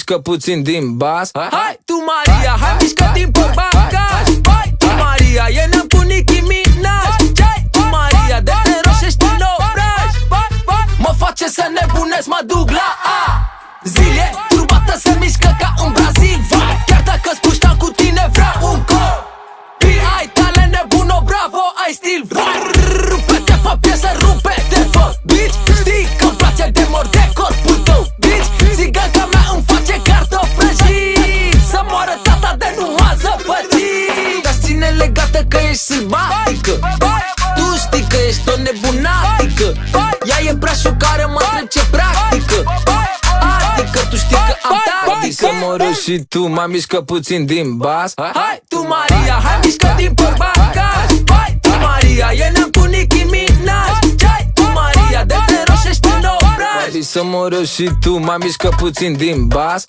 mișcă puțin din bas. Hai tu Maria, hai mișcă din portbagaj. Hai tu Maria, e neam Nicki Minaj. Hai tu Maria, de te roșești în obraj. Mă face să nebunesc, mă duc la A. Zile, turbată se mișcă ca în Brazil. Chiar dacă spuștam cu tine vreau un cor. Ai talent nebuno, bravo, ai stil. Rupe-te pe piesă, rupe-te fă bitch. Știi că-mi place de mor de corpul tău, bitch. Țiganca mea îmi face cartofi prăjiți. Să moară tata de nu m-a zăpăcit. Dar ține legată că ești sălbatică. Tu știi că ești o nebunatică. Ea e prea șocară, mă întreb ce practică. Adică tu știi că am tactică. Să mă rog și tu, mai mișcă puțin din bas. Hai tu Maria, hai mișcă din portbagaj. Hai tu Maria, e neam Nicki Minaj. Hai tu Maria, de te roșești în obraj. Să mă rog și tu, mai mișcă puțin din bas.